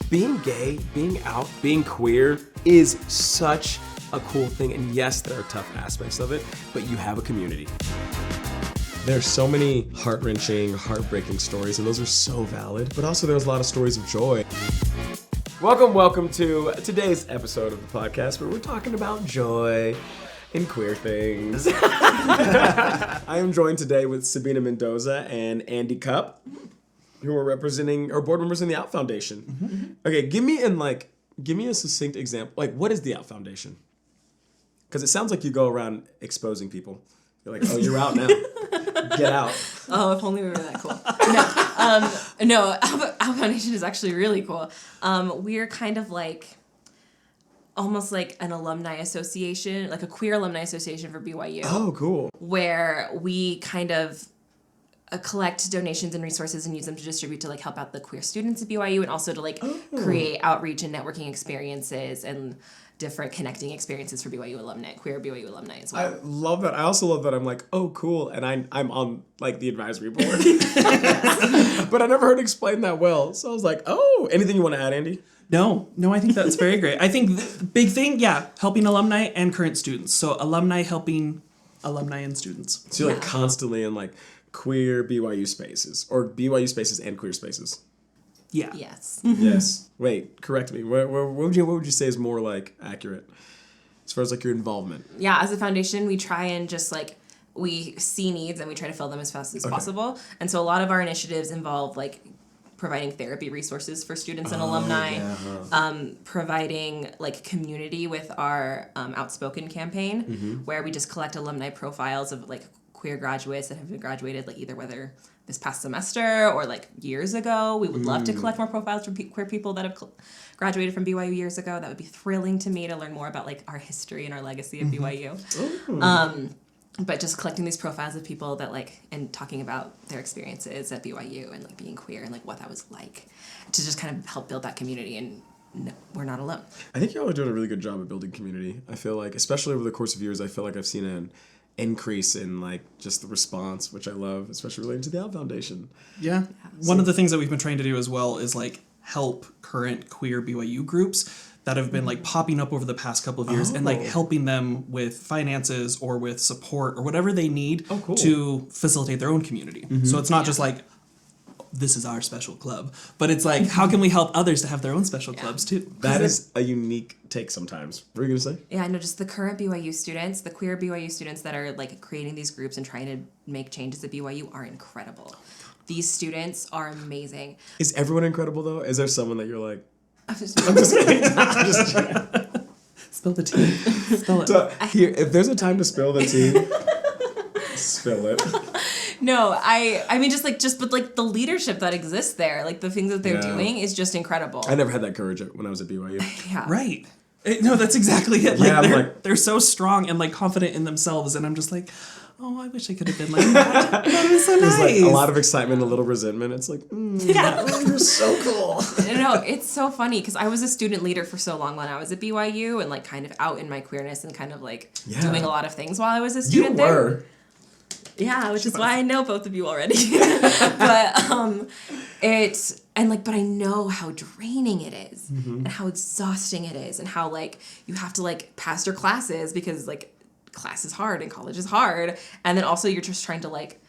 Being gay, being out, being queer is such a cool thing. And yes, there are tough aspects of it, but you have a community. There's so many heart-wrenching, heartbreaking stories, and those are so valid. But also there's a lot of stories of joy. Welcome to today's episode of the podcast where we're talking about joy and queer things. I am joined today with Sabina Mendoza and Andy Cupp, who are representing our board members in the Out Foundation. Mm-hmm. Okay, give me a succinct example. Like, what is the Out Foundation? Because it sounds like you go around exposing people. You're like, oh, you're out now. Get out. Oh, if only we were that cool. No, Out Foundation is actually really cool. We're kind of like, almost like an alumni association, like a queer alumni association for BYU. Oh, cool. Where we kind of collect donations and resources and use them to distribute to like help out the queer students at BYU and also to like create outreach and networking experiences and different connecting experiences for BYU alumni, queer BYU alumni as well. I love that. I also love that I'm like, oh, cool, and I'm on like the advisory board. But I never heard it explained that well. So I was like, oh, anything you want to add, Andy? No, I think that's very great. I think the big thing, helping alumni and current students. So alumni helping alumni and students. So you're like constantly in like queer BYU spaces or BYU spaces and queer spaces. Yeah. Yes. Yes. Wait, correct me. What would you say is more like accurate as far as like your involvement? Yeah, as a foundation, we try and just like we see needs and we try to fill them as fast as possible. And so a lot of our initiatives involve like providing therapy resources for students and alumni, providing like community with our Outspoken campaign, where we just collect alumni profiles of like queer graduates that have been graduated, like either whether this past semester or like years ago. We would love to collect more profiles from queer people that have graduated from BYU years ago. That would be thrilling to me to learn more about like our history and our legacy at BYU. But just collecting these profiles of people that like, and talking about their experiences at BYU and like being queer and like what that was like to just kind of help build that community. And no, we're not alone. I think y'all are doing a really good job at building community. I feel like, especially over the course of years, I feel like I've seen an increase in like just the response, which I love, especially related to the Out Foundation. Yeah. One of the things that we've been trying to do as well is like help current queer BYU groups that have been like popping up over the past couple of years and like helping them with finances or with support or whatever they need to facilitate their own community. So it's not just like, this is our special club, but it's like, how can we help others to have their own special clubs too? That is a unique take sometimes. What were you going to say? Yeah, I know, just the current BYU students, the queer BYU students that are like creating these groups and trying to make changes at BYU are incredible. These students are amazing. Is everyone incredible though? Is there someone that you're like, I'm just kidding. I'm just kidding. Spill the tea. Spill it. So, here, if there's a time to spill the tea, spill it. No, I mean but the leadership that exists there, like the things that they're doing is just incredible. I never had that courage when I was at BYU. Yeah. Right. No, that's exactly it. Like they're so strong and like confident in themselves, and I'm just like, oh, I wish I could have been like that. That was so nice. There's like a lot of excitement, a little resentment. It's like, you're so cool. No, it's so funny because I was a student leader for so long when I was at BYU and like kind of out in my queerness and kind of like doing a lot of things while I was a student there. You were. Yeah, which is why I know both of you already. But but I know how draining it is and how exhausting it is and how like you have to like pass your classes because like class is hard and college is hard. And then also you're just trying to like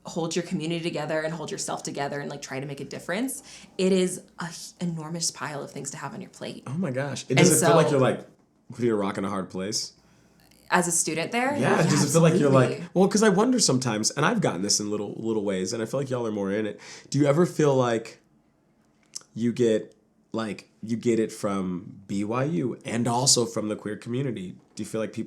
hold your community together and hold yourself together and like try to make a difference. It is an enormous pile of things to have on your plate. Oh my gosh. Does it feel like you're like putting a rock in a hard place? As a student there? Yeah, does it feel like you're like, well, because I wonder sometimes, and I've gotten this in little ways, and I feel like y'all are more in it. Do you ever feel like you get it from BYU and also from the queer community? Do you feel like do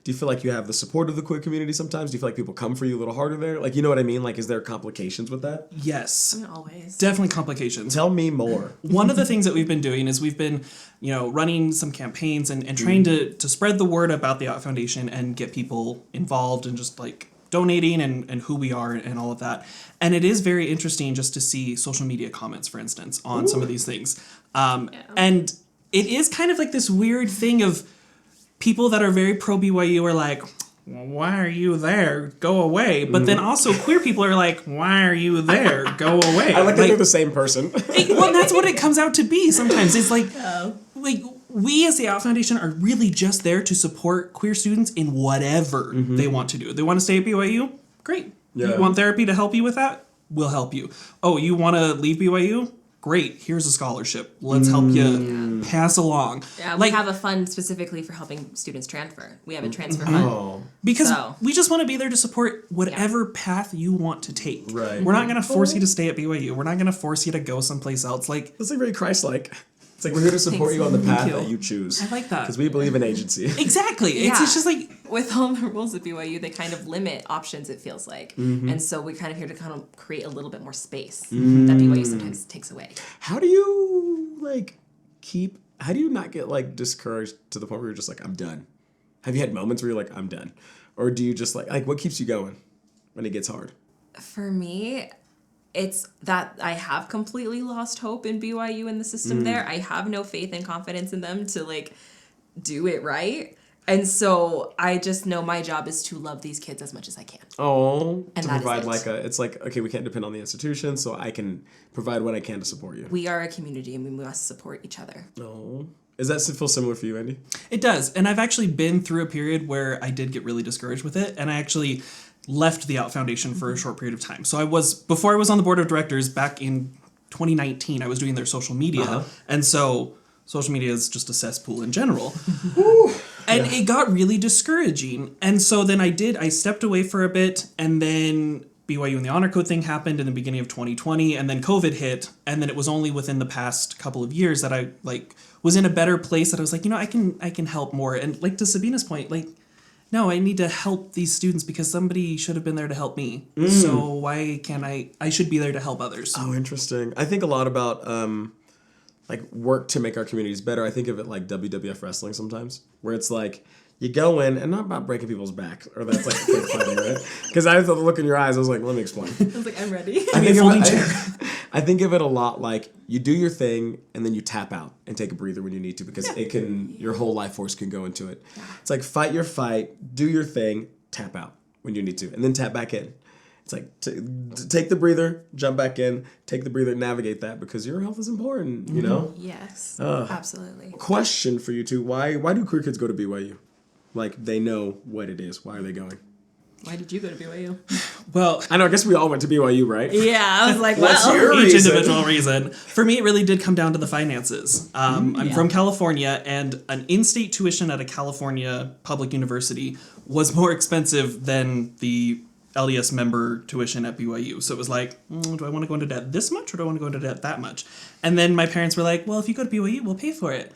you feel like you have the support of the queer community sometimes? Do you feel like people come for you a little harder there? Like, you know what I mean? Like, is there complications with that? Yes. I mean, always. Definitely complications. Tell me more. One of the things that we've been doing is we've been, running some campaigns and trying to spread the word about the Out Foundation and get people involved and just like donating and who we are and all of that. And it is very interesting just to see social media comments, for instance, on some of these things. And it is kind of like this weird thing of people that are very pro BYU are like, well, why are you there? Go away. But then also queer people are like, why are you there? Go away. I like that they're the same person. Well, that's what it comes out to be sometimes. It's like we as the Out Foundation are really just there to support queer students in whatever they want to do. They want to stay at BYU? Great. Yeah. You want therapy to help you with that? We'll help you. Oh, you want to leave BYU? Great. Here's a scholarship. Let's help you pass along. Yeah, we have a fund specifically for helping students transfer. We have a transfer fund. Because we just want to be there to support whatever path you want to take. Right. We're not going to force you to stay at BYU. We're not going to force you to go someplace else. Like, That's like very Christ-like. It's like we're here to support you on the path that you choose. I like that. Because we believe in agency. Exactly. It's just like... With all the rules at BYU, they kind of limit options, it feels like. And so we're kind of here to kind of create a little bit more space that BYU sometimes takes away. How do you, how do you not get, discouraged to the point where you're just like, I'm done? Have you had moments where you're like, I'm done? Or do you just, what keeps you going when it gets hard? For me, it's that I have completely lost hope in BYU and the system there. I have no faith and confidence in them to, do it right. And so I just know my job is to love these kids as much as I can. Oh, and to that provide it's okay, we can't depend on the institution, so I can provide what I can to support you. We are a community and we must support each other. Oh. Does that feel similar for you, Andy? It does. And I've actually been through a period where I did get really discouraged with it. And I actually left the Out Foundation for a short period of time. So before I was on the board of directors back in 2019, I was doing their social media. And so social media is just a cesspool in general. And it got really discouraging. And so then I stepped away for a bit, and then BYU and the Honor Code thing happened in the beginning of 2020, and then COVID hit, and then it was only within the past couple of years that I was in a better place that I was like, I can help more. And to Sabina's point, no, I need to help these students because somebody should have been there to help me. So why can't I should be there to help others. Oh, interesting. I think a lot about work to make our communities better. I think of it like WWF wrestling sometimes, where it's you go in, and not about breaking people's back, or that's fake fighting, right? Because I had the look in your eyes, I was like, let me explain. I was like, I'm ready. I think of it a lot like you do your thing, and then you tap out and take a breather when you need to, because your whole life force can go into it. Yeah. It's like fight your fight, do your thing, tap out when you need to, and then tap back in. It's like take the breather, jump back in, take the breather, navigate that, because your health is important, you know? Yes, absolutely. Question for you two. Why do queer kids go to BYU? They know what it is. Why are they going? Why did you go to BYU? Well, I know, I guess we all went to BYU, right? Yeah, I was like, What's well. your each reason? individual reason. For me, it really did come down to the finances. I'm from California, and an in-state tuition at a California public university was more expensive than the LDS member tuition at BYU. So it was like, do I want to go into debt this much, or do I want to go into debt that much? And then my parents were like, well, if you go to BYU, we'll pay for it.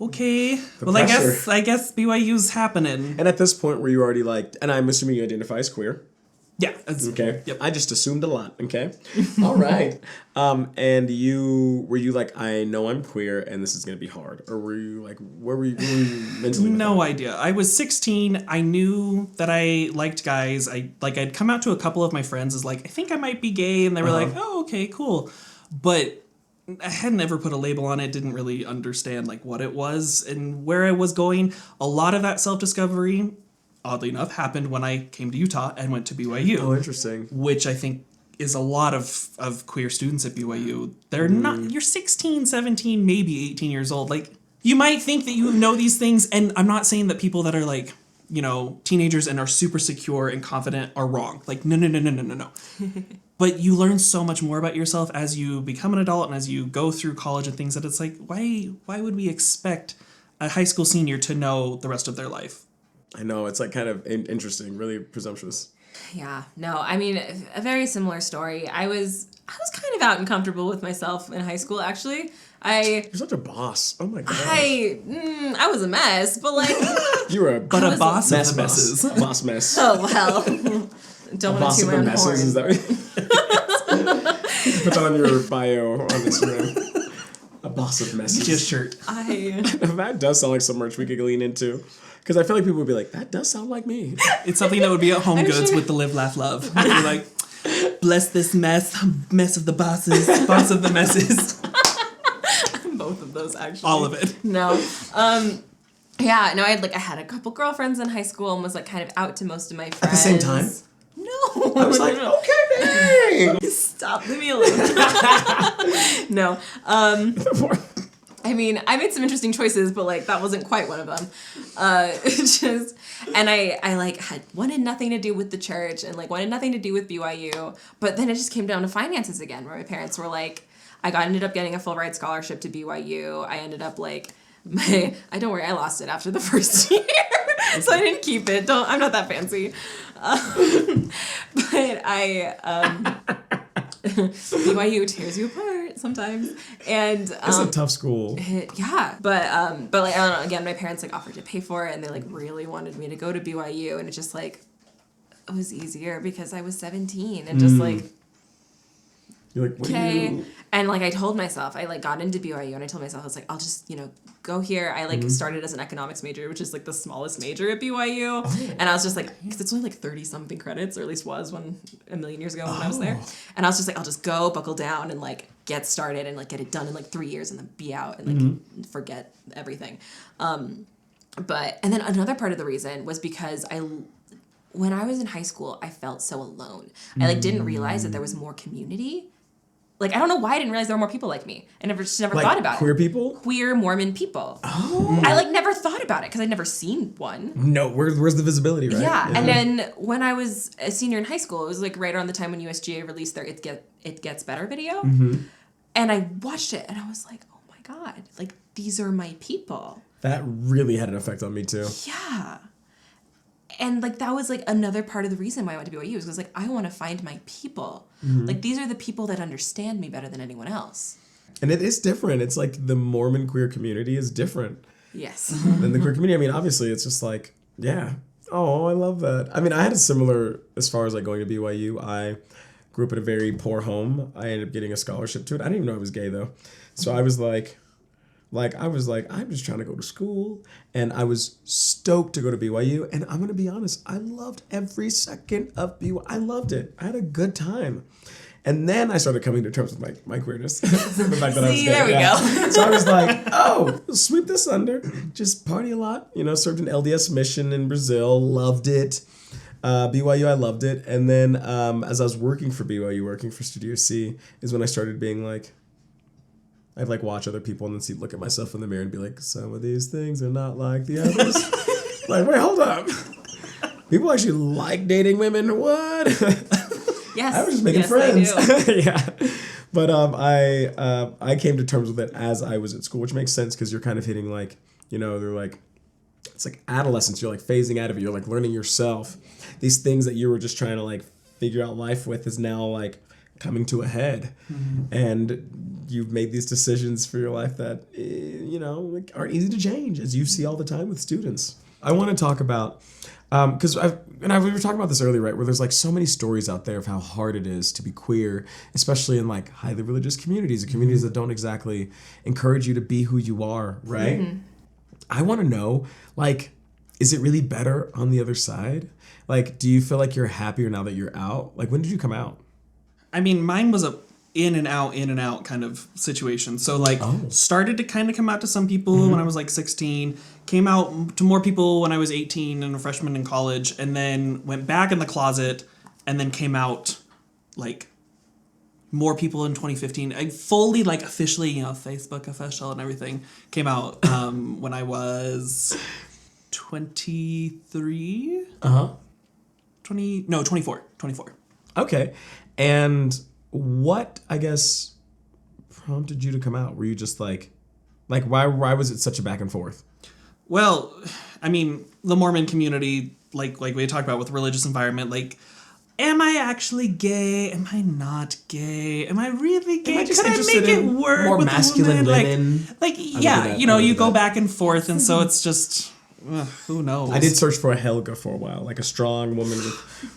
Okay. Well, pressure. I guess BYU's happening. And at this point, were you already and I'm assuming you identify as queer? Yeah. Okay. Yep. I just assumed a lot. Okay. All right. And were you I know I'm queer and this is gonna be hard, or were you where were you mentally? No idea. I was 16. I knew that I liked guys. I'd come out to a couple of my friends as I think I might be gay, and they were like, oh, okay, cool. But I hadn't ever put a label on it, didn't really understand what it was and where I was going. A lot of that self-discovery, oddly enough, happened when I came to Utah and went to BYU. Oh, interesting. Which I think is a lot of queer students at BYU. They're not, you're 16, 17, maybe 18 years old. You might think that you know these things, and I'm not saying that people that are teenagers and are super secure and confident are wrong. No. But you learn so much more about yourself as you become an adult and as you go through college and things, that it's why would we expect a high school senior to know the rest of their life? I know, it's kind of interesting, really presumptuous. Yeah, no, I mean, a very similar story. I was kind of out and comfortable with myself in high school, actually. You're such a boss. Oh my god. I was a mess, but you were a boss mess of the messes. A boss mess. Oh well. Don't want to toot my own horn. Is that put that on your bio on Instagram. A boss of messes. Just shirt. That does sound like some merch we could lean into. Because I feel like people would be like, that does sound like me. It's something that would be at Home Goods with the Live, Laugh, Love. You're bless this mess of the bosses, boss of the messes. Both of those, actually. All of it. No. Yeah, no, I had a couple girlfriends in high school and was like kind of out to most of my friends. At the same time? No. I was like, okay, dang. Stop, leave me alone. No. I mean, I made some interesting choices, but like that wasn't quite one of them. And I like had wanted nothing to do with the church and like wanted nothing to do with BYU, but then it just came down to finances again, where my parents were like, ended up getting a full ride scholarship to BYU. I ended up like don't worry, I lost it after the first year, so I didn't keep it. I'm not that fancy. But BYU tears you apart sometimes, and it's a tough school. Yeah, but like I don't know. Again, my parents like offered to pay for it, and they like really wanted me to go to BYU, and it just like it was easier because I was 17 and just like. You're like, okay. And like I told myself, I like got into BYU and I told myself, I was like, I'll just, go here. I like started as an economics major, which is like the smallest major at BYU. Oh. And I was just like, because it's only like 30 something credits, or at least was a million years ago when I was there. And I was just like, I'll just go buckle down and like get started and like get it done in like 3 years and then be out and like forget everything. And then another part of the reason was because when I was in high school, I felt so alone. I like didn't realize that there was more community. Like, I don't know why I didn't realize there were more people like me. I never like, thought about queer it. Queer people? Queer Mormon people. Oh. I, like, never thought about it because I'd never seen one. No, where's the visibility, right? Yeah. And then when I was a senior in high school, it was, like, right around the time when USGA released their It Gets Better video. Mm-hmm. And I watched it, and I was like, oh, my God. Like, these are my people. That really had an effect on me, too. Yeah. And, like, that was, like, another part of the reason why I went to BYU, was like, I want to find my people. Mm-hmm. Like, these are the people that understand me better than anyone else. And it is different. It's, like, the Mormon queer community is different. Yes. Than the queer community. I mean, obviously, it's just, like, yeah. Oh, I love that. I mean, I had a similar, as far as, like, going to BYU. I grew up in a very poor home. I ended up getting a scholarship to it. I didn't even know I was gay, though. So I was like, I'm just trying to go to school. And I was stoked to go to BYU. And I'm going to be honest, I loved every second of BYU. I loved it. I had a good time. And then I started coming to terms with my queerness. The fact that I was gay. There we go. So I was like, oh, sweep this under. Just party a lot. Served an LDS mission in Brazil. Loved it. BYU, I loved it. And then as I was working for BYU, working for Studio C, is when I started being like, I'd like watch other people and then look at myself in the mirror and be like, some of these things are not like the others. Like, wait, hold up. People actually like dating women? What? Yes. I was just making friends. Yeah. But I came to terms with it as I was at school, which makes sense because you're kind of hitting like, they're like, it's like adolescence. You're like phasing out of it. You're like learning yourself. These things that you were just trying to like figure out life with is now like coming to a head. Mm-hmm. And you've made these decisions for your life that, like aren't easy to change, as you see all the time with students. I want to talk about, because we were talking about this earlier, right, where there's like so many stories out there of how hard it is to be queer, especially in like highly religious communities, communities that don't exactly encourage you to be who you are, right? Mm-hmm. I want to know, like, is it really better on the other side? Like, do you feel like you're happier now that you're out? Like, when did you come out? I mean, mine was a in and out kind of situation. So like started to kind of come out to some people when I was like 16, came out to more people when I was 18 and a freshman in college, and then went back in the closet and then came out like more people in 2015. I fully like officially, Facebook official and everything came out when I was 23. 24. Okay. And what, I guess, prompted you to come out? Were you just like why was it such a back and forth? Well, I mean, the Mormon community, like we talked about with religious environment, like, am I actually gay? Am I not gay? Am I really gay? Could I make it work more with masculine women? Like yeah, you go back and forth, and so it's just who knows? I did search for a Helga for a while, like a strong woman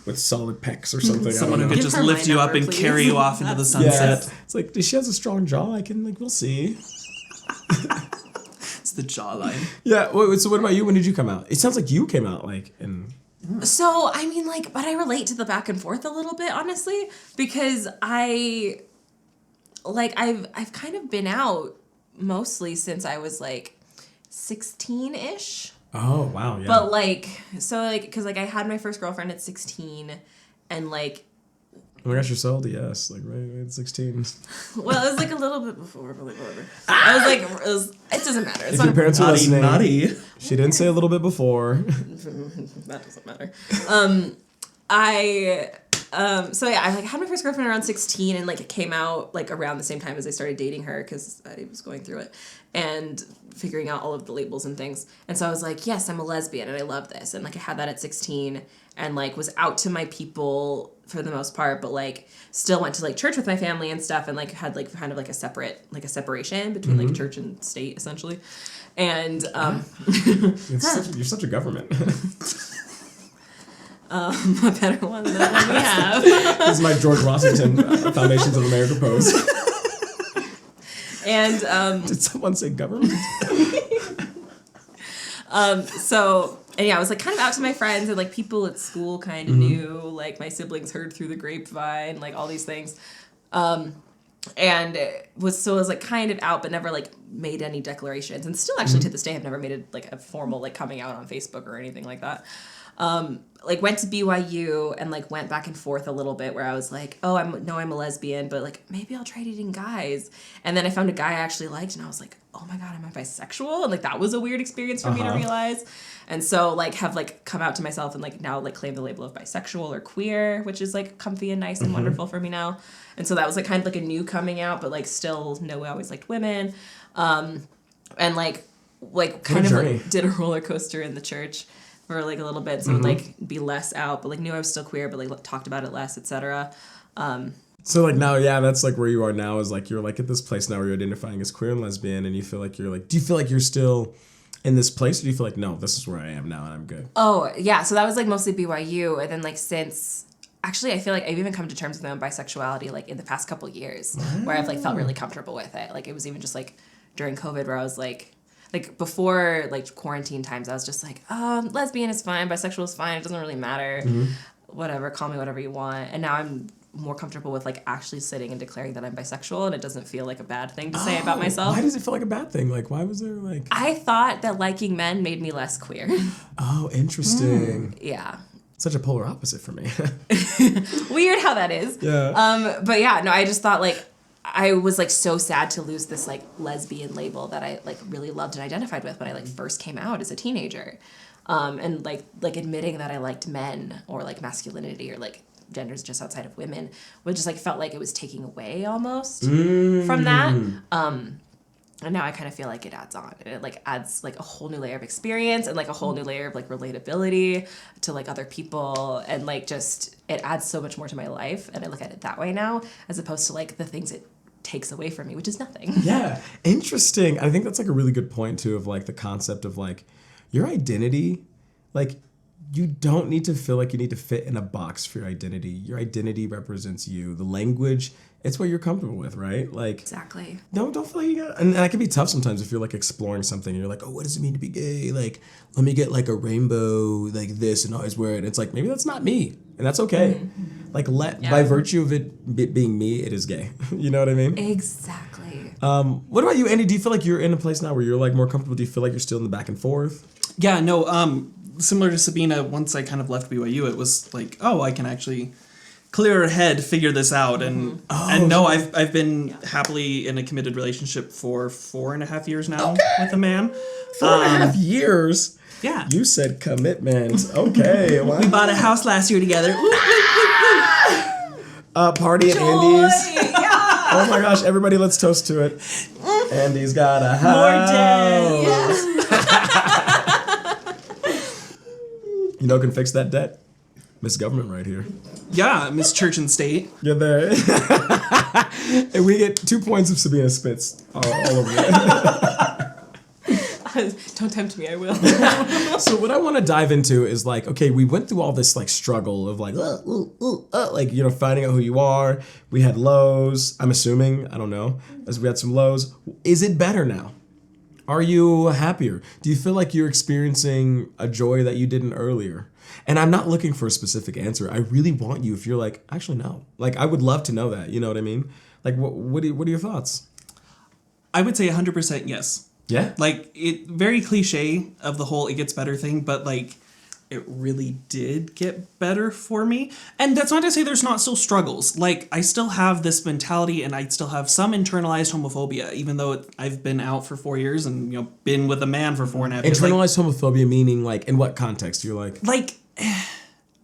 with solid pecs or something. Someone who could just lift you up and carry you off into the sunset. Yeah. It's like, she has a strong jaw. We'll see. It's the jawline. Yeah. So what about you? When did you come out? It sounds like you came out So, I mean, but I relate to the back and forth a little bit, honestly, because I've kind of been out mostly since I was 16 16-ish. Oh, wow, yeah. But, like, so, like, because, like, I had my first girlfriend at 16, and, like... Oh my gosh, you're so old, yes. Like, right at 16. Well, it was, like, a little bit before, but, like, whatever. I was, like, it doesn't matter. It's if your parents are listening, naughty. She didn't say a little bit before. That doesn't matter. So yeah, I like had my first girlfriend around 16, and like it came out like around the same time as I started dating her because I was going through it and figuring out all of the labels and things. And so I was like, yes, I'm a lesbian and I love this. And like I had that at 16 and like was out to my people for the most part, but like still went to like church with my family and stuff, and like had like kind of like a separation between like church and state essentially. And you're such a government. A better one than the one we have. This is my George Washington Foundations of America post. And did someone say government? And yeah, I was like kind of out to my friends, and like people at school kind of knew, like my siblings heard through the grapevine, like all these things. And I was like kind of out, but never like made any declarations, and still actually to this day I've never made like a formal like coming out on Facebook or anything like that. Like went to BYU and like went back and forth a little bit where I was like, oh, I'm a lesbian, but like maybe I'll try dating guys. And then I found a guy I actually liked, and I was like, oh my God, am I bisexual? And like that was a weird experience for me to realize. And so like have like come out to myself and like now like claim the label of bisexual or queer, which is like comfy and nice and wonderful for me now. And so that was like kind of like a new coming out, but like still know I always liked women. And like kind of like did a roller coaster in the church for like a little bit, so would like be less out, but like knew I was still queer, but like talked about it less, etc. So like now, yeah, that's like where you are now, is like you're like at this place now where you're identifying as queer and lesbian, and you feel like you're like, do you feel like you're still in this place, or do you feel like, no, this is where I am now and I'm good? Oh yeah, so that was like mostly BYU, and then like since actually I feel like I've even come to terms with my own bisexuality like in the past couple years, where I've like felt really comfortable with it. Like it was even just like during COVID where I was like before like quarantine times, I was just like, lesbian is fine, bisexual is fine, it doesn't really matter, whatever, call me whatever you want. And now I'm more comfortable with like actually sitting and declaring that I'm bisexual, and it doesn't feel like a bad thing to say about myself. Why does it feel like a bad thing? Like, why was there like... I thought that liking men made me less queer. Oh, interesting. Yeah. Such a polar opposite for me. Weird how that is. Yeah. But yeah, no, I just thought like I was like so sad to lose this like lesbian label that I like really loved and identified with when I like first came out as a teenager. And like admitting that I liked men or like masculinity or like genders just outside of women, which just like felt like it was taking away almost from that. And now I kind of feel like it adds on, and it like adds like a whole new layer of experience and like a whole new layer of like relatability to like other people, and like just it adds so much more to my life, and I look at it that way now as opposed to like the things it takes away from me, which is nothing. Yeah, interesting. I think that's like a really good point too, of like the concept of like your identity, like you don't need to feel like you need to fit in a box for your identity. Your identity represents you. The language, it's what you're comfortable with, right? Like Exactly. Don't feel like you got, and that can be tough sometimes if you're like exploring something and you're like, oh, what does it mean to be gay? Like, let me get like a rainbow like this and always wear it. And it's like, maybe that's not me, and that's okay. Like by virtue of it being me, it is gay. You know what I mean? Exactly. What about you, Andy? Do you feel like you're in a place now where you're like more comfortable? Do you feel like you're still in the back and forth? Yeah, no, similar to Sabina, once I kind of left BYU, it was like, oh, I can actually clear head figure this out. And and no, I've been happily in a committed relationship for 4.5 years now with a man. 4.5 years? Yeah. You said commitment. Okay. Wow. We bought a house last year together. Party at Andy's. Yeah. Oh my gosh, everybody, let's toast to it. Andy's got a house. More debt. You know who can fix that debt? Miss Government right here. Yeah, Miss Church and State. You're there. And we get 2 points of Sabina Spitz all over it. Don't tempt me, I will. So what I want to dive into is like, okay, we went through all this like struggle of like, like, you know, finding out who you are. We had lows, I'm assuming, I don't know, as we had some lows. Is it better now? Are you happier? Do you feel like you're experiencing a joy that you didn't earlier? And I'm not looking for a specific answer. I really want you, if you're like, actually, no. Like, I would love to know that. You know what I mean? Like, what are your thoughts? I would say 100% yes. Yeah. Like, it very cliche of the whole it gets better thing, but like it really did get better for me. And that's not to say there's not still struggles. Like, I still have this mentality and I still have some internalized homophobia, even though I've been out for 4 years and, you know, been with a man for 4.5 years. Internalized homophobia meaning, like, in what context? You're like,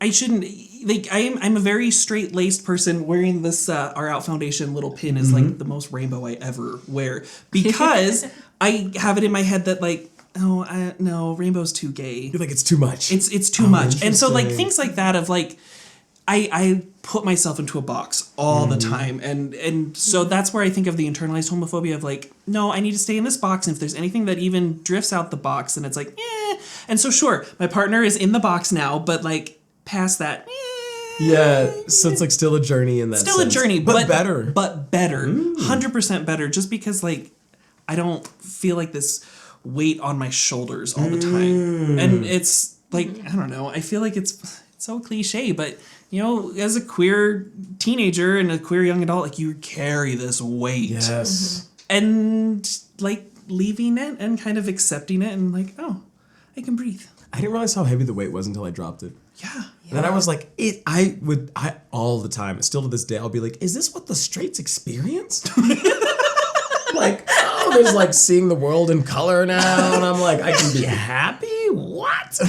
I shouldn't, like, I'm a very straight-laced person. Wearing this Our Out Foundation little pin is like the most rainbow I ever wear, because I have it in my head that, like, no, rainbow's too gay. You're like, it's too much. It's too much. And so, like, things like that of, like, I put myself into a box all the time. And so that's where I think of the internalized homophobia of, like, no, I need to stay in this box. And if there's anything that even drifts out the box, then it's like, eh. And so, sure, my partner is in the box now, but, like, past that, yeah, so it's, like, still a journey in that still sense. a journey. But better. But better. 100% better. Just because, like, I don't feel like this weight on my shoulders all the time. And it's like, I don't know, I feel like it's so cliche, but, you know, as a queer teenager and a queer young adult, like, you carry this weight. Yes. And, like, leaving it and kind of accepting it and, like, oh, I can breathe. I didn't realize how heavy the weight was until I dropped it. Yeah. And then I was like, I all the time, still to this day, I'll be like, is this what the straights experienced? Like, oh, there's like seeing the world in color now, and I'm like, I can be happy? What?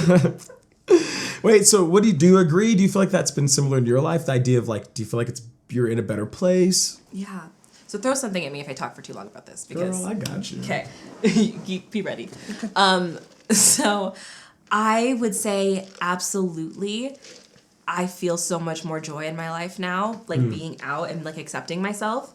Wait, so what do you agree? Do you feel like that's been similar in your life? The idea of, like, do you feel like you're in a better place? Yeah. So throw something at me if I talk for too long about this, because Girl, I got you. Okay. Be ready. So I would say absolutely I feel so much more joy in my life now, like being out and, like, accepting myself.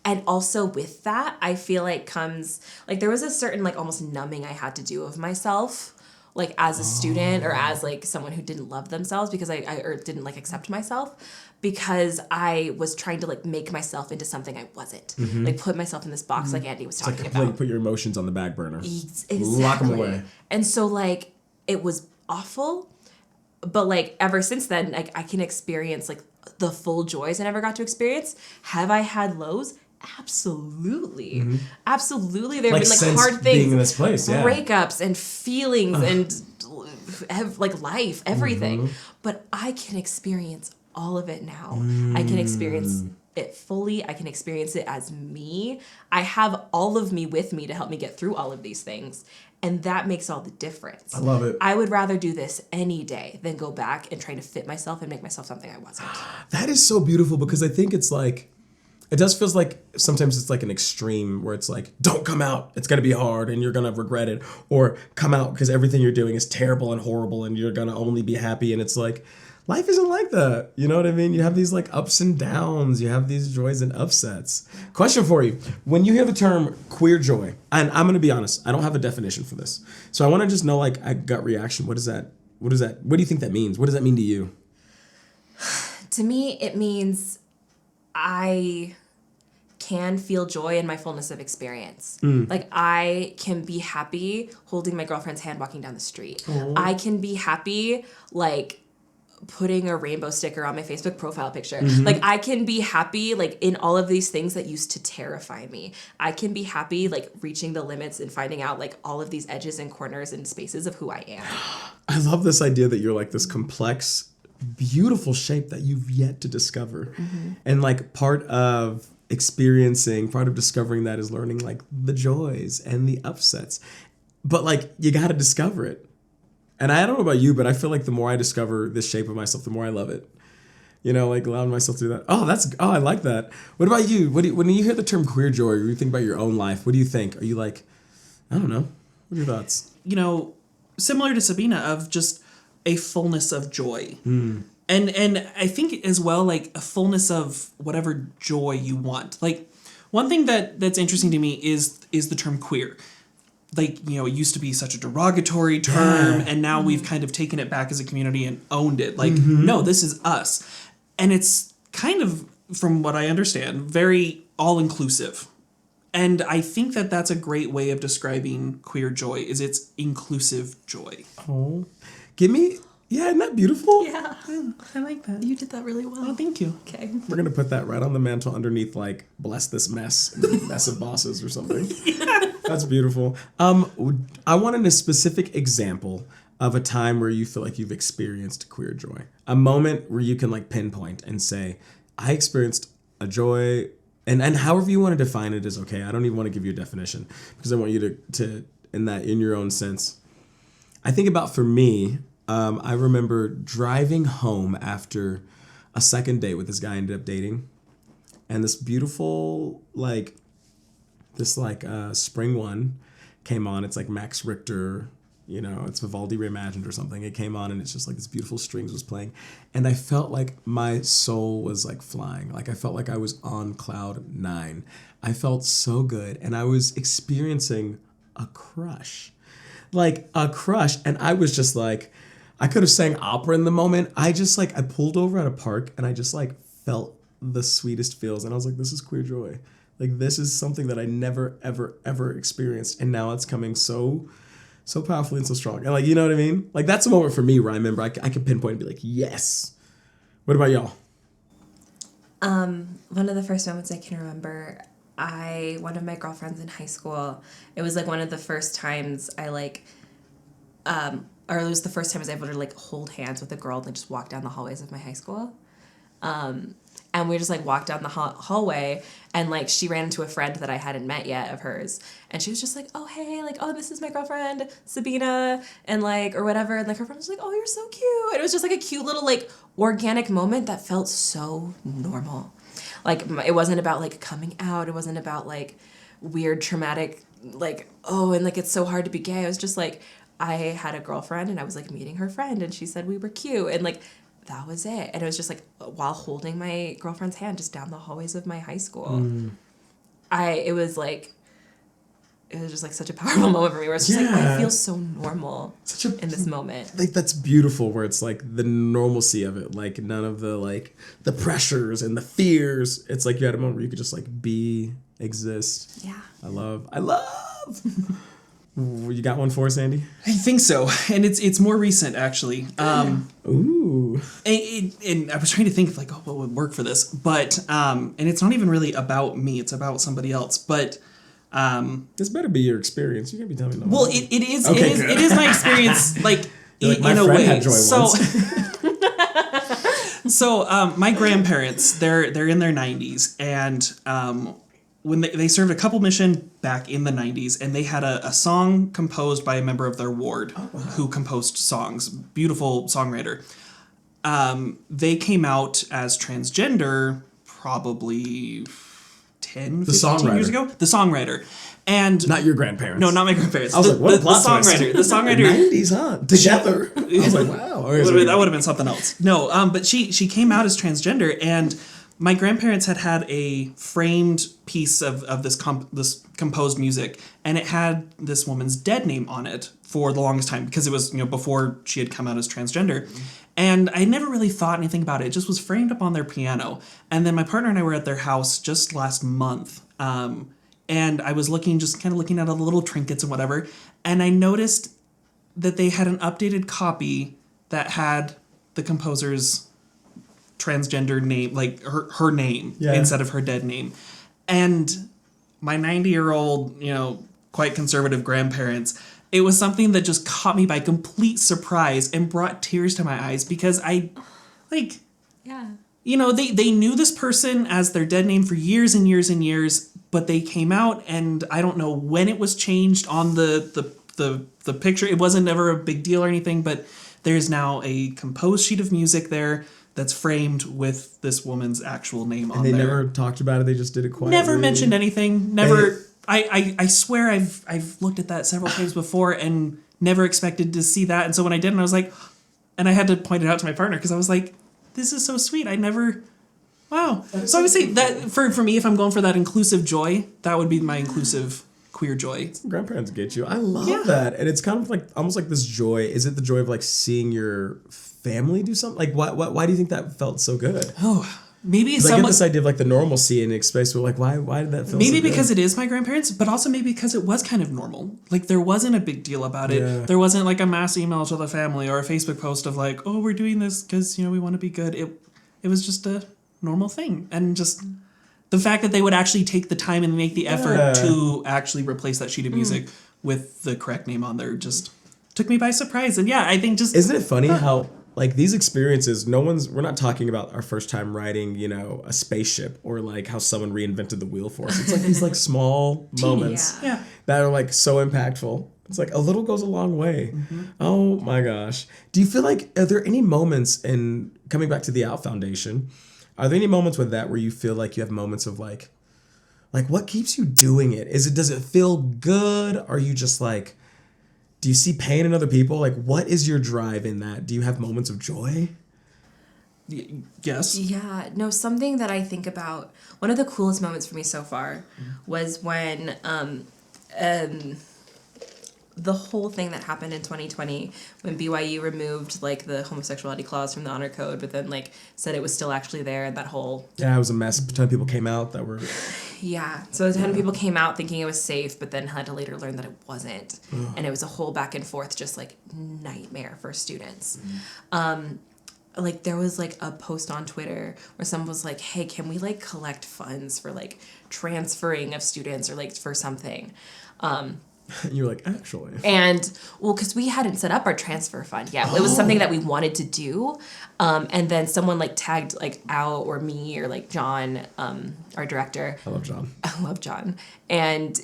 And also with that, I feel like comes, like, there was a certain, like, almost numbing I had to do of myself, like, as a student or as, like, someone who didn't love themselves, because I or didn't, like, accept myself, because I was trying to, like, make myself into something I wasn't. Like, put myself in this box like Andy was talking Like, about. completely put your emotions on the back burner. Exactly. Lock them away. And so, like, it was awful, but, like, ever since then, like, I can experience, like, the full joys I never got to experience. Have I had lows? Absolutely. Absolutely. There have Like, been, like, since hard things. being in this place, yeah. Breakups and feelings and, like, life, everything. But I can experience all of it now. I can experience it fully. I can experience it as me. I have all of me with me to help me get through all of these things. And that makes all the difference. I love it. I would rather do this any day than go back and try to fit myself and make myself something I wasn't. That is so beautiful, because I think it's like, it does feels like sometimes it's like an extreme where it's like, don't come out, it's gonna be hard and you're gonna regret it, or come out because everything you're doing is terrible and horrible and you're gonna only be happy. And it's like, life isn't like that. You know what I mean? You have these, like, ups and downs, you have these joys and upsets. Question for you. When you hear the term queer joy, and I'm gonna be honest, I don't have a definition for this. So I wanna just know, like, a gut reaction. What do you think that means? What does that mean to you? To me, it means I can feel joy in my fullness of experience. Like, I can be happy holding my girlfriend's hand walking down the street. I can be happy, like, putting a rainbow sticker on my Facebook profile picture. Like, I can be happy, like, in all of these things that used to terrify me. I can be happy, like, reaching the limits and finding out, like, all of these edges and corners and spaces of who I am. I love this idea that you're, like, this complex, beautiful shape that you've yet to discover. And, like, part of discovering that is learning, like, the joys and the upsets. But, like, you got to discover it. And I don't know about you, but I feel like the more I discover this shape of myself, the more I love it. You know, like, allowing myself to do that. I like that. What about you? When you hear the term queer joy, or you think about your own life, what do you think? Are you like, I don't know. What are your thoughts? You know, similar to Sabina, of just a fullness of joy. And I think as well, like, a fullness of whatever joy you want. Like, one thing that's interesting to me is the term queer. Like, you know, it used to be such a derogatory term, and now we've kind of taken it back as a community and owned it. Like, no, this is us. And it's kind of, from what I understand, very all-inclusive. And I think that that's a great way of describing queer joy, is it's inclusive joy. Oh, yeah, isn't that beautiful? Yeah. I like that. You did that really well. Oh, thank you. Okay. We're going to put that right on the mantle underneath, like, bless this mess, mess of bosses or something. That's beautiful. I wanted a specific example of a time where you feel like you've experienced queer joy. A moment where you can like pinpoint and say, I experienced a joy, and however you want to define it is okay. I don't even want to give you a definition because I want you to in your own sense. I think about for me, I remember driving home after a second date with this guy I ended up dating, and this beautiful spring one came on. It's like Max Richter, it's Vivaldi reimagined or something. It came on and it's just like this beautiful strings was playing. And I felt like my soul was like flying. Like I felt like I was on cloud 9. I felt so good. And I was experiencing a crush. Like a crush. And I was just like, I could have sang opera in the moment. I just like, I pulled over at a park and I just like felt the sweetest feels. And I was like, this is queer joy. Like this is something that I never, ever, ever experienced. And now it's coming so powerfully and so strong. And like, you know what I mean? Like that's a moment for me where I remember I could pinpoint and be like, yes. What about y'all? One of the first moments I can remember, one of my girlfriends in high school, it was like one of the first times I like, or it was the first time I was able to like hold hands with a girl and just walk down the hallways of my high school. And we just like walked down the hallway and like she ran into a friend that I hadn't met yet of hers. And she was just like, oh, hey, like, oh, this is my girlfriend, Sabina, and like, or whatever. And like her friend was like, oh, you're so cute. And it was just like a cute little like organic moment that felt so normal. Like it wasn't about like coming out. It wasn't about like weird traumatic, like, oh, and like it's so hard to be gay. I was just like, I had a girlfriend and I was like meeting her friend and she said we were cute. And like, that was it. And it was just like while holding my girlfriend's hand just down the hallways of my high school. It was just like such a powerful moment for me where it's just like I feel so normal in this moment. Like that's beautiful where it's like the normalcy of it, like none of the like the pressures and the fears. It's like you had a moment where you could just like be, exist. Yeah. I love. You got one for us, Andy? I think so, and it's more recent actually. Ooh. And I was trying to think of like, oh, what would work for this, but and it's not even really about me; it's about somebody else. But this better be your experience. You can't be telling me no. Well, it is. Okay, it is my experience. Like in a way. Had joy So my grandparents, they're in their 90s, and when they served a couple mission back in the 90s, and they had a song composed by a member of their ward who composed songs. Beautiful songwriter. They came out as transgender probably 10, 15 years ago. The songwriter. And not your grandparents. No, not my grandparents. I was like, what a plot songwriter. The songwriter. 90s, huh? Together. I was like, wow. That would have been something else. No, but she came out as transgender, and my grandparents had a framed piece of this composed music, and it had this woman's dead name on it for the longest time because it was before she had come out as transgender. And I never really thought anything about it. It just was framed up on their piano. And then my partner and I were at their house just last month. And I was looking at all the little trinkets and whatever. And I noticed that they had an updated copy that had the composer's transgender name, like her name instead of her dead name. And my 90-year-old, quite conservative grandparents, it was something that just caught me by complete surprise and brought tears to my eyes because they knew this person as their dead name for years and years and years, but they came out, and I don't know when it was changed on the picture. It wasn't ever a big deal or anything, but there's now a composed sheet of music there that's framed with this woman's actual name on there. And they never talked about it, they just did it quietly. Never mentioned anything. Never. I swear I've looked at that several times before and never expected to see that. And so when I did, and I was like, and I had to point it out to my partner because I was like, this is so sweet. Wow. So I would say that for me, if I'm going for that inclusive joy, that would be my inclusive queer joy. Grandparents get you. I love that. And it's kind of like almost like this joy. Is it the joy of like seeing your family do something? Like why do you think that felt so good? Oh, maybe I get this idea of like the normalcy and space. We're like, why did that feel maybe so good? Because it is my grandparents, but also maybe because it was kind of normal. Like there wasn't a big deal about it. Yeah. There wasn't like a mass email to the family or a Facebook post of like, oh, we're doing this because we want to be good. It was just a normal thing, and just the fact that they would actually take the time and make the effort to actually replace that sheet of music with the correct name on there just took me by surprise. And yeah, I think just... Isn't it funny how, like, these experiences, we're not talking about our first time riding, you know, a spaceship or like how someone reinvented the wheel for us. It's like these like small moments that are like so impactful. It's like a little goes a long way. Oh my gosh. Do you feel like, are there any moments in, coming back to the Out Foundation, are there any moments with that where you feel like you have moments of like what keeps you doing it? Does it feel good? Are you just like, do you see pain in other people? Like, what is your drive in that? Do you have moments of joy? Yes. Yeah, no, something that I think about, one of the coolest moments for me so far was when the whole thing that happened in 2020 when BYU removed like the homosexuality clause from the honor code, but then like said it was still actually there, and that whole... Yeah, it was a mess. A ton of people came out that were... Yeah, so a ton of people came out thinking it was safe, but then had to later learn that it wasn't. And it was a whole back and forth, just like nightmare for students. Like there was like a post on Twitter where someone was like, hey, can we like collect funds for like transferring of students or like for something? You're like, actually. And, well, because we hadn't set up our transfer fund yet. It was something that we wanted to do. And then someone, like, tagged, like, Al or me or, like, John, our director. I love John. I love John. And,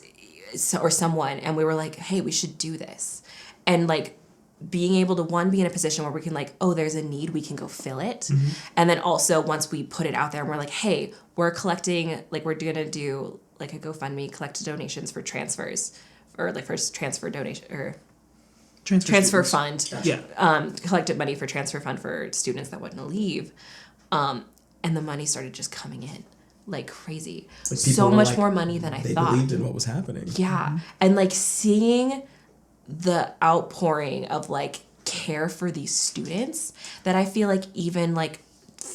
or someone. And we were like, hey, we should do this. And, like, being able to, one, be in a position where we can, like, oh, there's a need, we can go fill it. And then also, once we put it out there, and we're like, hey, we're collecting, like, we're going to do, like, a GoFundMe, collect donations for transfers. Or like first transfer donation or transfer fund. Yeah. Collected money for transfer fund for students that wouldn't leave. And the money started just coming in like crazy. Like so much more money than I thought. They believed in what was happening. Yeah. And like seeing the outpouring of like care for these students that I feel like even like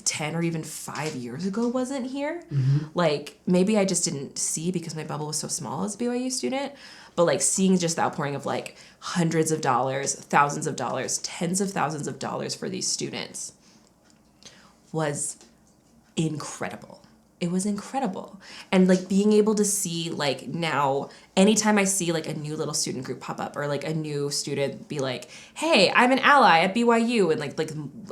10 or even 5 years ago wasn't here. Like maybe I just didn't see because my bubble was so small as a BYU student. But like seeing just the outpouring of like hundreds of dollars, thousands of dollars, tens of thousands of dollars for these students was incredible. It was incredible. And like being able to see like now, anytime I see like a new little student group pop up or like a new student be like, hey, I'm an ally at BYU. And like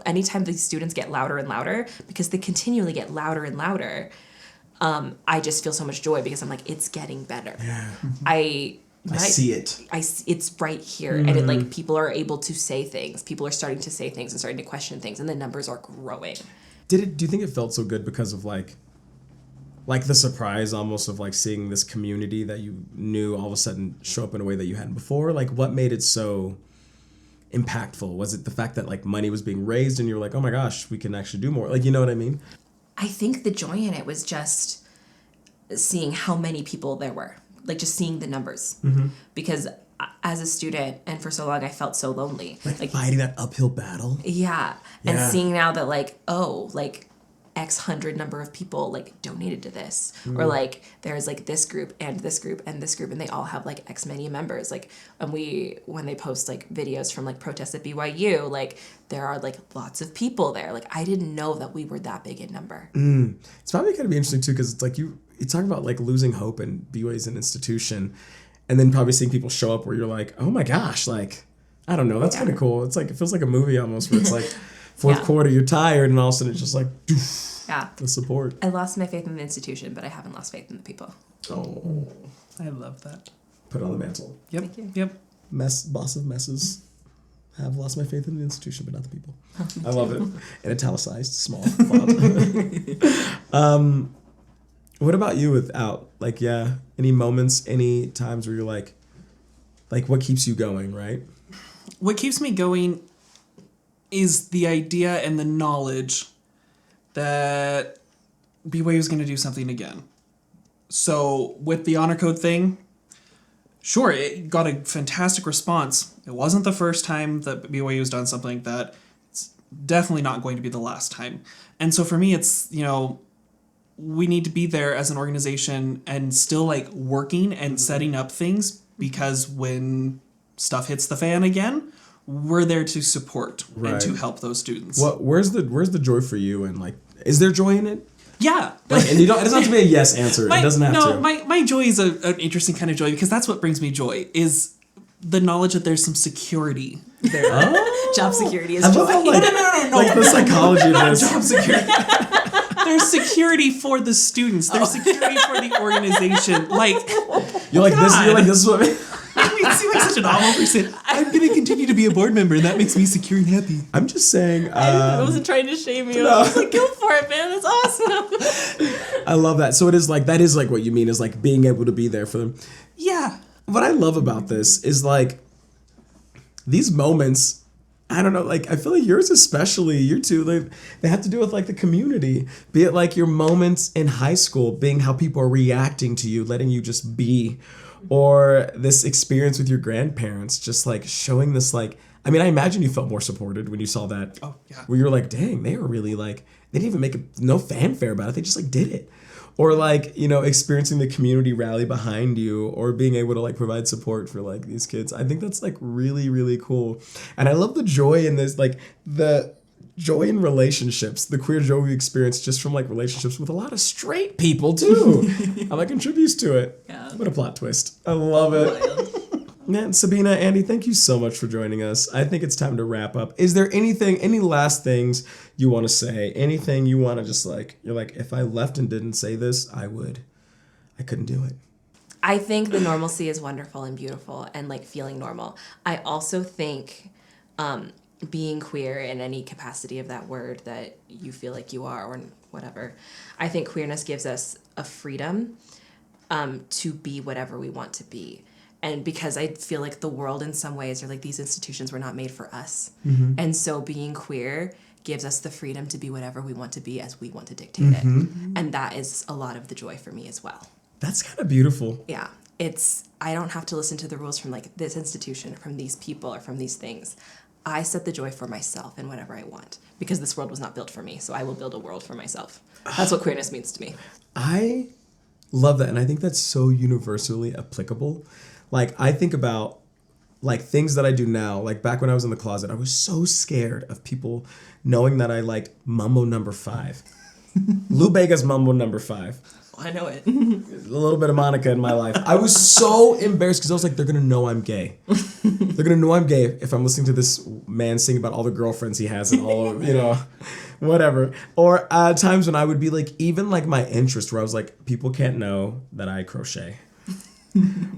anytime these students get louder and louder, because they continually get louder and louder, I just feel so much joy because I'm like, it's getting better. Yeah. I see it. It's right here. And it like people are able to say things. People are starting to say things and starting to question things, and the numbers are growing. Do you think it felt so good because of like the surprise almost of like seeing this community that you knew all of a sudden show up in a way that you hadn't before? Like what made it so impactful? Was it the fact that like money was being raised and you were like, oh my gosh, we can actually do more? Like, you know what I mean? I think the joy in it was just seeing how many people there were. Like just seeing the numbers, because as a student and for so long I felt so lonely, like fighting that uphill battle. Yeah, and seeing now that like, oh, like X hundred number of people like donated to this, or like there's like this group and this group and this group, and they all have like X many members. Like when they post like videos from like protests at BYU, like there are like lots of people there. Like I didn't know that we were that big in number. It's probably gonna be interesting too, because it's like you talk about like losing hope and BYU as an institution, and then probably seeing people show up where you're like, oh my gosh, like I don't know, that's kind of cool. It's like it feels like a movie almost, where it's like fourth quarter, you're tired, and all of a sudden it's just like, doof, the support. I lost my faith in the institution, but I haven't lost faith in the people. Oh, I love that. Put it on the mantle. Yep. Thank you. Yep. Boss of messes. Have lost my faith in the institution, but not the people. I love it. In italicized, small font. What about you without, like, any moments, any times where you're like what keeps you going, right? What keeps me going is the idea and the knowledge that BYU is going to do something again. So with the honor code thing, sure, it got a fantastic response. It wasn't the first time that BYU has done something like that. It's definitely not going to be the last time. And so for me, it's, we need to be there as an organization and still like working and setting up things, because when stuff hits the fan again, we're there to support and to help those students. Where's the joy for you, and like, is there joy in it? Yeah. Like, and it doesn't have to be a yes answer. It doesn't have to. My joy is an interesting kind of joy because that's what brings me joy is the knowledge that there's some security there. Oh. Job security is I joy. love how, like, No. like the psychology of this. Job security. There's security for the students. There's security for the organization. Like, You're like this. You're like this is what. I seem like such an awful person. I'm going to continue to be a board member, and that makes me secure and happy. I'm just saying. I wasn't trying to shame you. I was like, go for it, man. That's awesome. I love that. So it is like that is like what you mean is like being able to be there for them. Yeah. What I love about this is like these moments. I don't know, like, I feel like yours especially, you two, they have to do with, like, the community. Be it, like, your moments in high school, being how people are reacting to you, letting you just be. Or this experience with your grandparents, just, like, showing this, like... I mean, I imagine you felt more supported when you saw that. Oh, yeah. Where you were like, dang, they were really, like... They didn't even make no fanfare about it. They just, like, did it. Or, like, you know, experiencing the community rally behind you or being able to, like, provide support for, like, these kids. I think that's, like, really, really cool. And I love the joy in this, like, the joy in relationships, the queer joy we experience just from, like, relationships with a lot of straight people, too. How that contributes to it. Yeah. What a plot twist. I love it. Man, Sabina, Andy, thank you so much for joining us. I think it's time to wrap up. Is there any last things you want to say? Anything you want to just like, you're like, if I left and didn't say this, I couldn't do it. I think the normalcy is wonderful and beautiful and like feeling normal. I also think being queer in any capacity of that word that you feel like you are or whatever, I think queerness gives us a freedom to be whatever we want to be. And because I feel like the world in some ways, or like these institutions were not made for us. Mm-hmm. And so being queer gives us the freedom to be whatever we want to be as we want to dictate it. And that is a lot of the joy for me as well. That's kind of beautiful. Yeah. I don't have to listen to the rules from like this institution, or from these people, or from these things. I set the joy for myself and whatever I want because this world was not built for me. So I will build a world for myself. That's what queerness means to me. I love that. And I think that's so universally applicable. Like, I think about, like, things that I do now. Like, back when I was in the closet, I was so scared of people knowing that I liked Mambo No. 5. Lou Bega's Mambo No. 5. I know it. A little bit of Monica in my life. I was so embarrassed because I was like, they're going to know I'm gay. They're going to know I'm gay if I'm listening to this man sing about all the girlfriends he has and all of, you know, whatever. Or times when I would be like, even like my interest where I was like, people can't know that I crochet.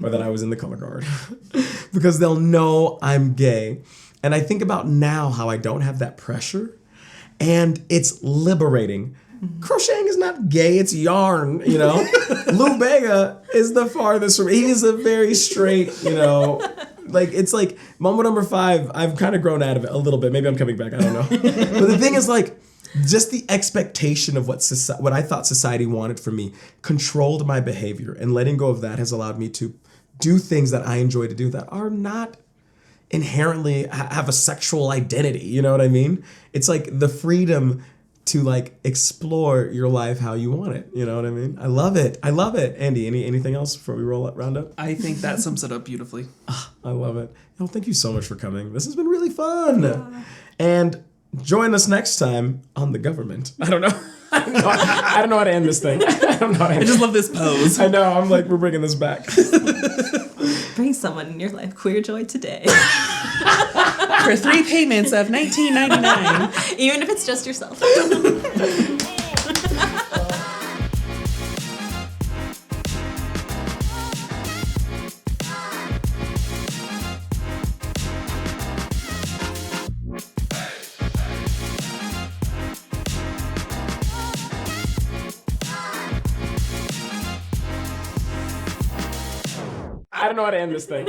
Or that I was in the color guard because they'll know I'm gay. And I think about now how I don't have that pressure and it's liberating. Crocheting is not gay, it's yarn, you know. Lou Bega is the farthest from, he is a very straight, you know, like it's like Mambo No. 5, I've kind of grown out of it a little bit. Maybe I'm coming back, I don't know. But the thing is like, just the expectation of what I thought society wanted from me controlled my behavior, and letting go of that has allowed me to do things that I enjoy to do that are not inherently have a sexual identity. You know what I mean? It's like the freedom to like explore your life how you want it. You know what I mean? I love it. I love it. Andy, anything else before we round up? I think that sums it up beautifully. I love it. Oh, thank you so much for coming. This has been really fun. Yeah. And join us next time on The Government. I don't know. I don't know how to end this thing. I just love this pose. I know. I'm like, we're bringing this back. Bring someone in your life queer joy today. For 3 payments of $19.99. Even if it's just yourself. I don't know how to end this thing.